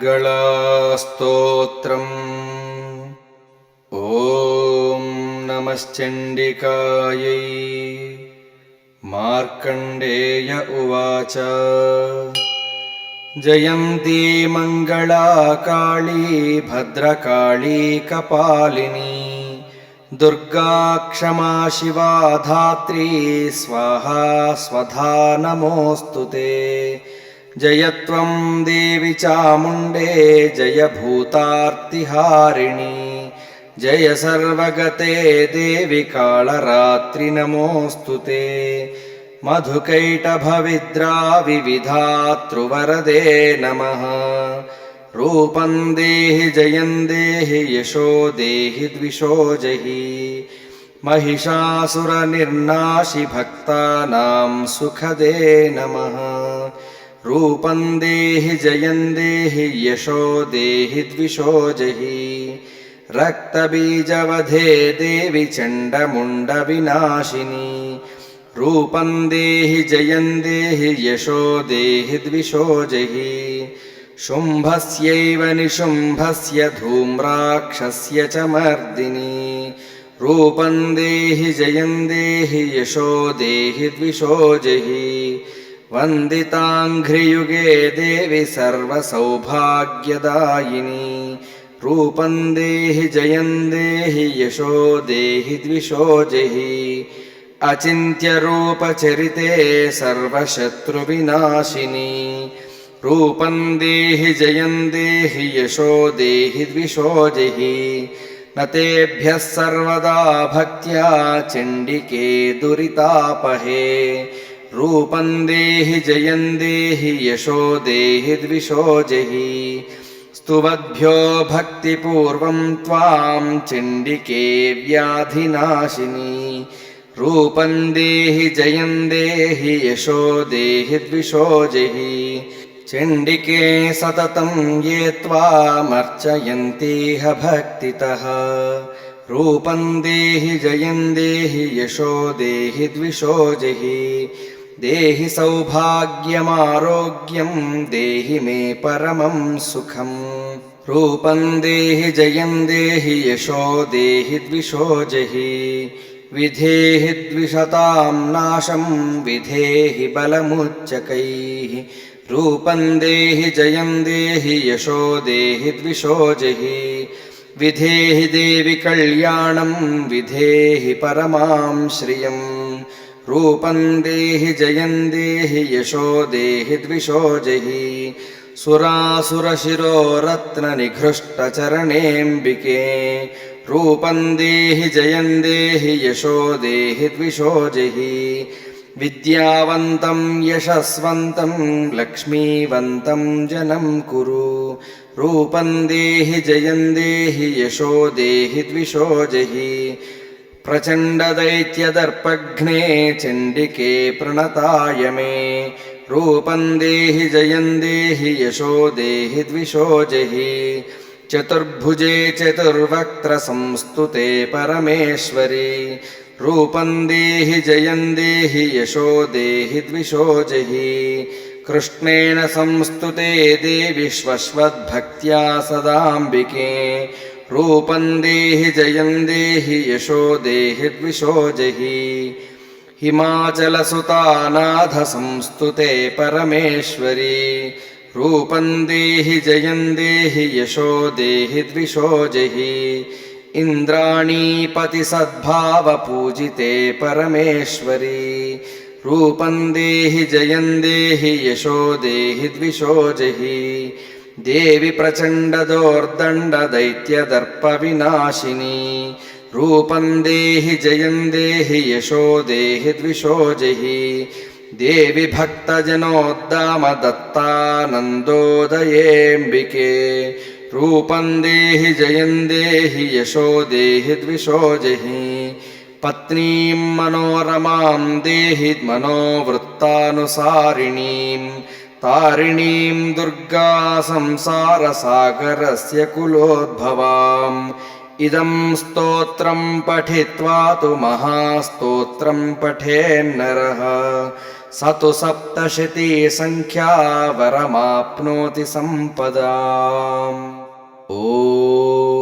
मङ्गलास्तोत्रम्। ॐ नमश्चण्डिकायै। मार्कण्डेय उवाच। जयन्ती मङ्गला काली भद्रकाली कपालिनी, दुर्गा क्षमा शिवा धात्री स्वाहा स्वधा नमोऽस्तु ते। जय त्वं देवी चामुण्डे जय भूतार्तिहारिणी, जय सर्वगते देवी कालरात्रि नमोऽस्तु ते। मधुकैटभविद्राविविधातृवरदे नमः। रूपं देहि जयं देहि यशो देहि द्विषो जहि, महिषासुरनिर्नाशि भक्तानां सुखदे नमः। रूपं देहि जयं देहि यशो देहि द्विषो जहि, रक्तबीजवधे देवि चण्डमुण्डविनाशिनी। रूपं देहि जयं देहि यशो देहि द्विषो जहि, शुम्भस्यैव निशुम्भस्य धूम्राक्षस्य च मर्दिनी। रूपं देहि जयं देहि यशो देहि द्विषो जहि, वन्दिताङ्घ्रियुगे देवि सर्वसौभाग्यदायिनी। रूपं देहि जयं देहि यशो देहि द्विषो जहि, अचिन्त्यरूपचरिते सर्वशत्रुविनाशिनी। रूपं देहि जयं देहि यशो देहि द्विषो जहि, न तेभ्यः सर्वदा भक्त्या चण्डिके दुरितापहे। रूपं देहि जयं देहि यशो देहि द्विषो जहि, स्तुवद्भ्यो भक्तिपूर्वं त्वां चण्डिके व्याधिनाशिनी। रूपं देहि जयं देहि यशो देहि द्विषो जहि, चण्डिके सततं ये त्वामर्चयन्तीह भक्तितः। रूपं देहि जयं देहि यशो देहि द्विषो जहि, देहि सौभाग्यमारोग्यं देहि मे परमं सुखम्। रूपं देहि जयं देहि यशो देहि द्विषो जहि, विधेहि द्विषतां नाशं विधेहि बलमुच्चकैः। रूपं देहि जयं देहि यशो देहि द्विषो जहि, विधेहि देवि कल्याणं विधेहि परमां श्रियम्। रूपं देहि जयं देहि यशो देहि द्विषो जहि, सुरासुरशिरोरत्ननिघृष्टचरणेऽम्बिके। रूपं देहि जयं देहि यशो देहि द्विषो जहि, विद्यावन्तं यशस्वन्तं लक्ष्मीवन्तं जनं कुरु। रूपं देहि जयं देहि यशो देहि द्विषो जहि, प्रचण्डदैत्यदर्पघ्ने चण्डिके प्रणताय मे। रूपं देहि जयं देहि यशो देहि द्विषो जहि, चतुर्भुजे चतुर्वक्त्रसंस्तुते परमेश्वरी। रूपं देहि जयं देहि यशो देहि द्विषो जहि, कृष्णेन संस्तुते देवि श्वश्वद्भक्त्या सदाम्बिके। रूपं देहि जयं देहि यशो देहि द्विषो जहि, हिमाचलसुतानाथसंस्तुते परमेश्वरी। रूपं देहि जयं देहि यशो देहि द्विषो जहि, इन्द्राणीपतिसद्भावपूजिते परमेश्वरी। रूपं देहि जयं देहि यशो देहि द्विषो जहि, देवि प्रचण्डदोर्दण्डदैत्यदर्पविनाशिनी। रूपं देहि जयं देहि यशो देहि द्विषो जहि, देवि भक्तजनोद्दामदत्तानन्दोदयेऽम्बिके। रूपं देहि जयं देहि यशो देहि द्विषो जहि, पत्नीं मनोरमां देहि मनोवृत्तानुसारिणीं। तारिणीं दुर्गा संसारसागरस्य कुलोद्भवाम्। इदं स्तोत्रं पठित्वा तु महास्तोत्रं पठेन्नरः, स तु सप्तशती संख्या वरमाप्नोति संपदाम्। ॐ